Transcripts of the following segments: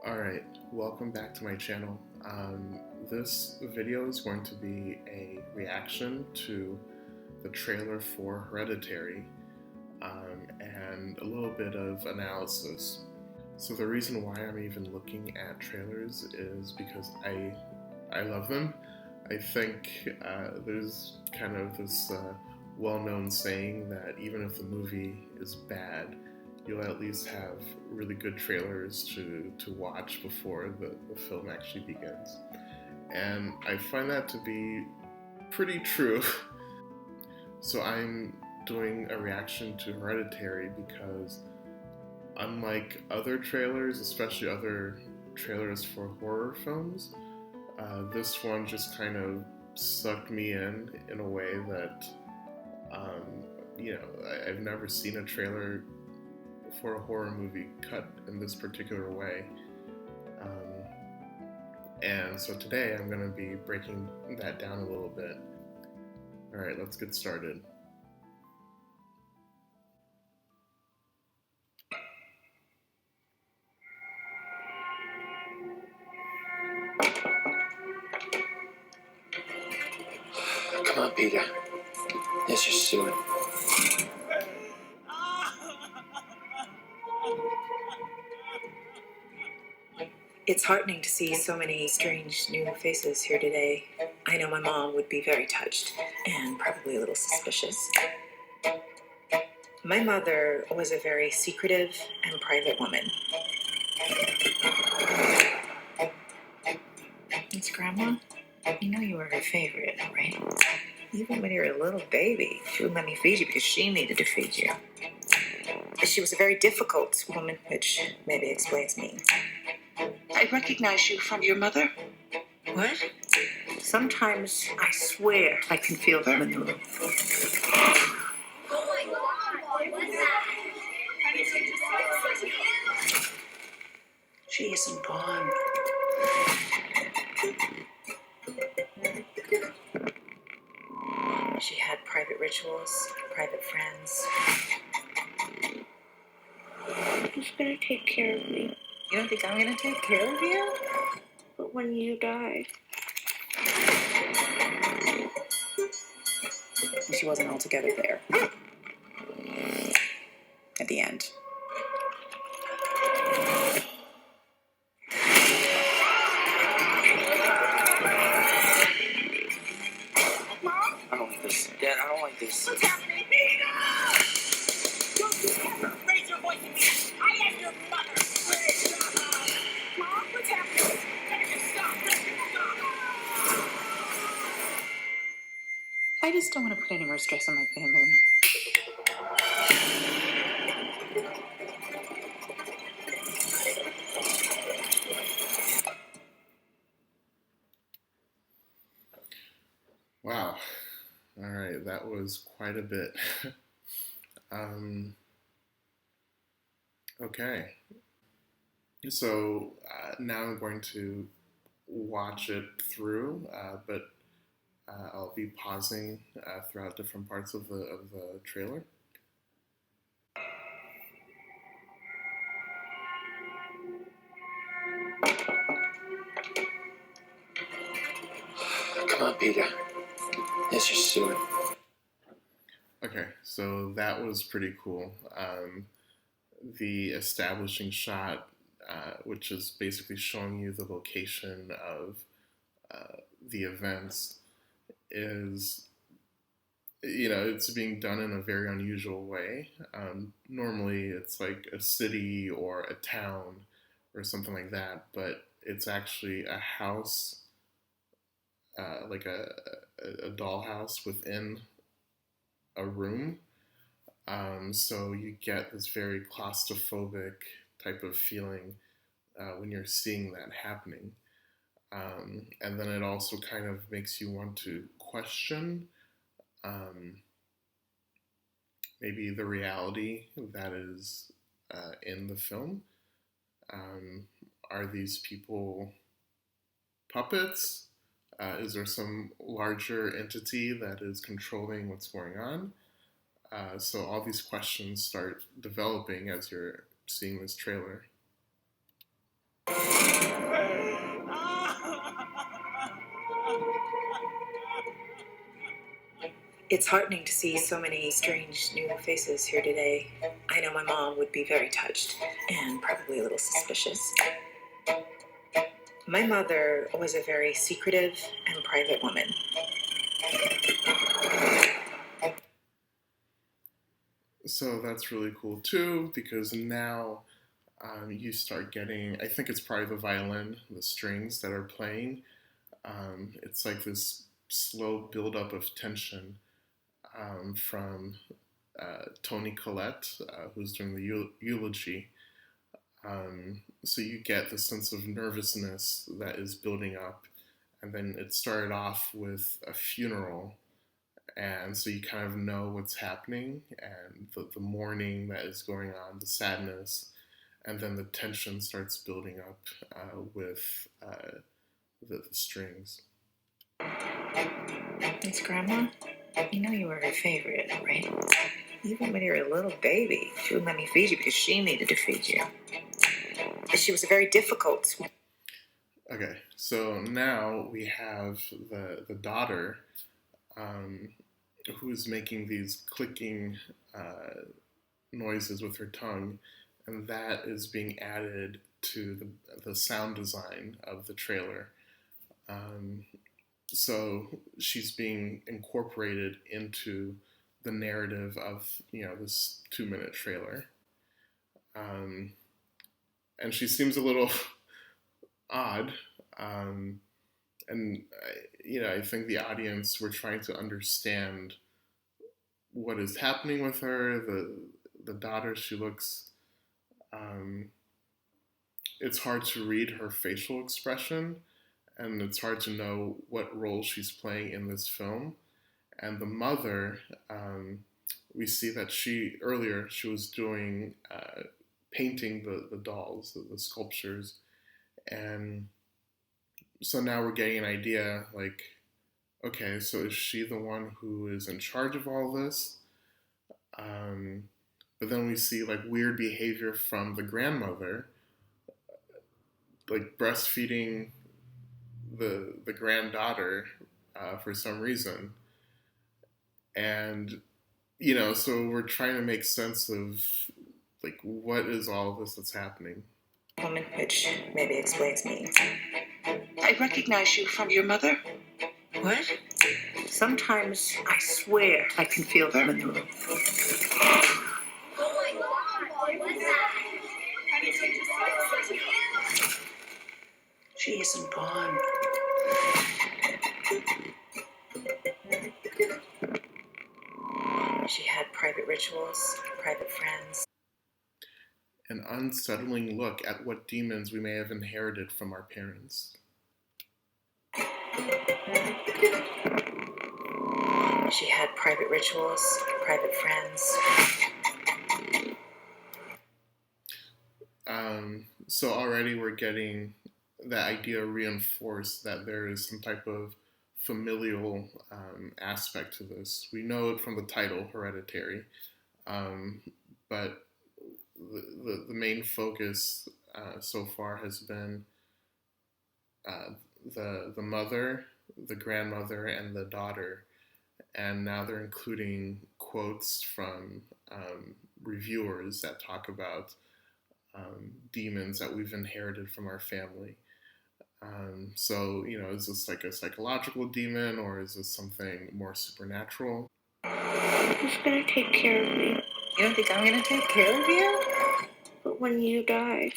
Alright, welcome back to my channel. This video is going to be a reaction to the trailer for Hereditary and a little bit of analysis. So the reason why I'm even looking at trailers is because I love them. I think there's kind of this well-known saying that even if the movie is bad, you'll at least have really good trailers to watch before the film actually begins. And I find that to be pretty true. So I'm doing a reaction to Hereditary because unlike other trailers, especially other trailers for horror films, this one just kind of sucked me in a way that, I've never seen a trailer for a horror movie cut in this particular way. And so today I'm going to be breaking that down a little bit. Alright, let's get started. Come on, Peter. Let's just do it. It's heartening to see so many strange new faces here today. I know my mom would be very touched and probably a little suspicious. My mother was a very secretive and private woman. It's Grandma. You know you were her favorite, right? Even when you were a little baby, she wouldn't let me feed you because she needed to feed you. She was a very difficult woman, which maybe explains me. I recognize you from your mother. What? Sometimes I swear I can feel them in the room. Oh my God, what's that? She isn't gone. She had private rituals, private friends. Who's gonna take care of me? You don't think I'm gonna take care of you? But when you die, She wasn't altogether there. At the end. Mom? I don't like this. Dad, I don't like this. What's happening? Don't you ever raise your voice at me! I am your mother! Mom, what's happening? Stop! I just don't want to put any more stress on my family. Wow. Alright, that was quite a bit. Okay. So now I'm going to watch it through, but I'll be pausing throughout different parts of the trailer. Come on, Peter. Let's just do it. Okay, so that was pretty cool. The establishing shot, which is basically showing you the location of the events, is, it's being done in a very unusual way. Normally it's like a city or a town or something like that, but it's actually a house, like a dollhouse within a room. So you get this very claustrophobic type of feeling when you're seeing that happening. And then it also kind of makes you want to question maybe the reality that is in the film. Are these people puppets? Is there some larger entity that is controlling what's going on? So all these questions start developing as you're seeing this trailer. It's heartening to see so many strange new faces here today. I know my mom would be very touched and probably a little suspicious. My mother was a very secretive and private woman. So that's really cool too, because now you start getting, I think it's probably the violin, the strings that are playing. It's like this slow buildup of tension from Toni Collette, who's doing the eulogy. So you get the sense of nervousness that is building up. And then it started off with a funeral. And so you kind of know what's happening and the mourning that is going on, the sadness. And then the tension starts building up with the strings. It's Grandma. You know you were her favorite, right? Even when you were a little baby, she wouldn't let me feed you because she needed to feed you. She was a very difficult. Okay, so now we have the daughter who's making these clicking noises with her tongue, and that is being added to the sound design of the trailer. So she's being incorporated into the narrative of, this 2-minute trailer. And she seems a little odd. And, I think the audience, we're trying to understand what is happening with her. The daughter, she looks, it's hard to read her facial expression, and it's hard to know what role she's playing in this film. And the mother, we see that she was doing, painting the dolls, the sculptures. And so now we're getting an idea, like, okay, so is she the one who is in charge of all this? But then we see like weird behavior from the grandmother, like breastfeeding the granddaughter for some reason. And, so we're trying to make sense of like what is all this that's happening. Woman, which maybe explains me. I recognize you from your mother. What? Sometimes I swear I can feel them in the room. Oh my God, what's that? She isn't gone. She had private rituals, private friends. An unsettling look at what demons we may have inherited from our parents. She had private rituals, private friends. So already we're getting that idea reinforced that there is some type of familial aspect to this. We know it from the title, Hereditary, but the main focus so far has been the mother, the grandmother, and the daughter. And now they're including quotes from reviewers that talk about demons that we've inherited from our family. So, is this like a psychological demon, or is this something more supernatural? Who's gonna take care of me? You don't think I'm gonna take care of you? But when you die.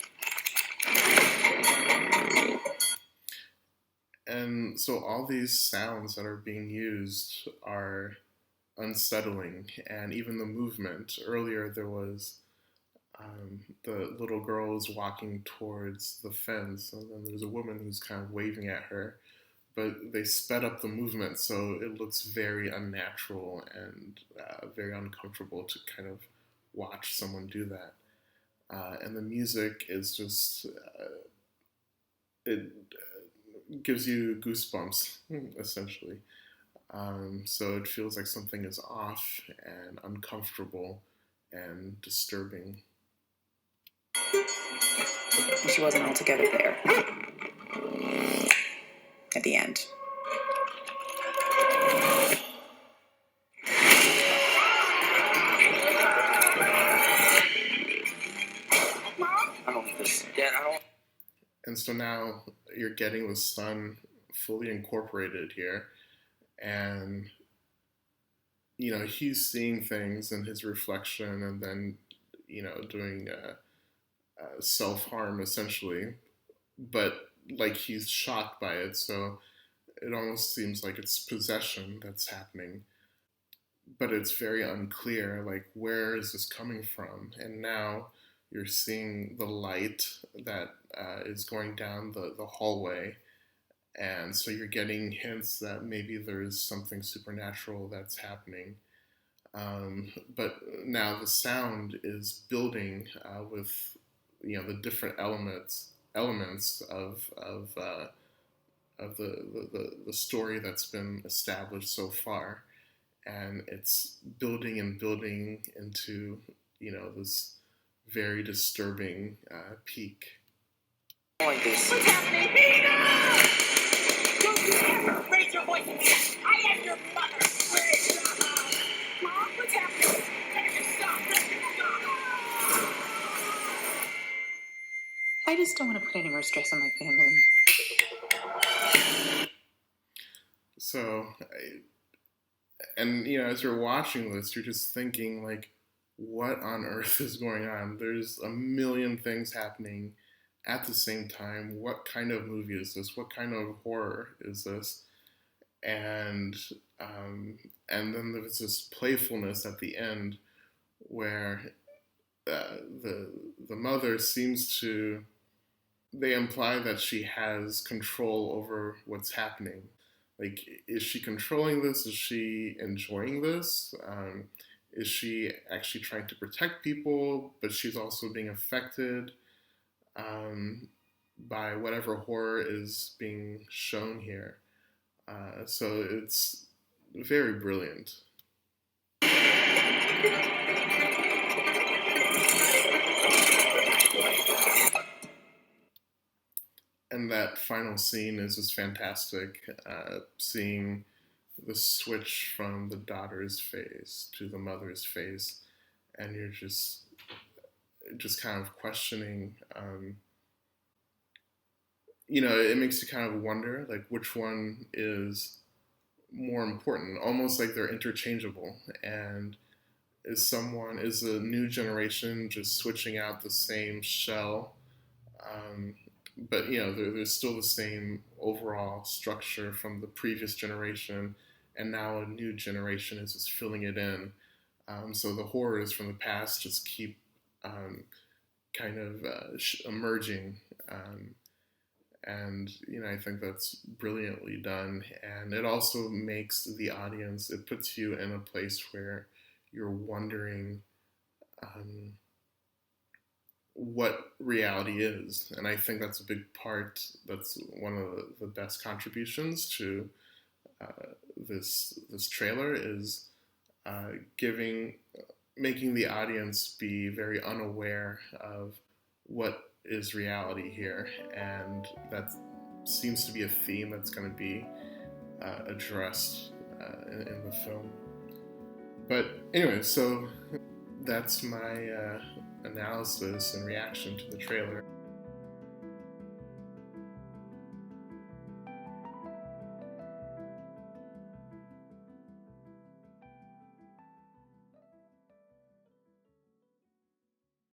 And so all these sounds that are being used are unsettling, and even the movement. Earlier there was the little girl is walking towards the fence, and then there's a woman who's kind of waving at her, but they sped up the movement so it looks very unnatural and very uncomfortable to kind of watch someone do that. And the music is just, it gives you goosebumps, essentially. So it feels like something is off and uncomfortable and disturbing. and she wasn't altogether there at the end. I don't need this. Dad, I don't. And so now you're getting the son fully incorporated here, and he's seeing things in his reflection, and then doing self-harm essentially, but like he's shocked by it, so it almost seems like it's possession that's happening, but it's very unclear, like, where is this coming from? And now you're seeing the light that is going down the hallway, and so you're getting hints that maybe there's something supernatural that's happening. But now the sound is building with the different elements of the story that's been established so far, and it's building and building into this very disturbing peak. Like this. What's happening? Peter! Don't you ever raise your voice at me! I am your mother! Where's your house? Mom, what's happening? Stop! I just don't want to put any more stress on my family. So, as you're watching this, you're just thinking, like, what on earth is going on? There's a million things happening at the same time. What kind of movie is this? What kind of horror is this? And then there's this playfulness at the end where the mother seems to, they imply that she has control over what's happening. Like, is she controlling this? Is she enjoying this? Is she actually trying to protect people, but she's also being affected by whatever horror is being shown here? So it's very brilliant. And that final scene is just fantastic, seeing the switch from the daughter's face to the mother's face, and you're just kind of questioning, it makes you kind of wonder, like, which one is more important, almost like they're interchangeable. And is the new generation just switching out the same shell, but there's still the same overall structure from the previous generation, and now a new generation is just filling it in. So the horrors from the past just keep kind of emerging, and I think that's brilliantly done. And it also makes the audience, it puts you in a place where you're wondering what reality is. And I think that's a big part, that's one of the best contributions to this trailer, is making the audience be very unaware of what is reality here. And that seems to be a theme that's going to be addressed in the film. But anyway, so that's my analysis and reaction to the trailer.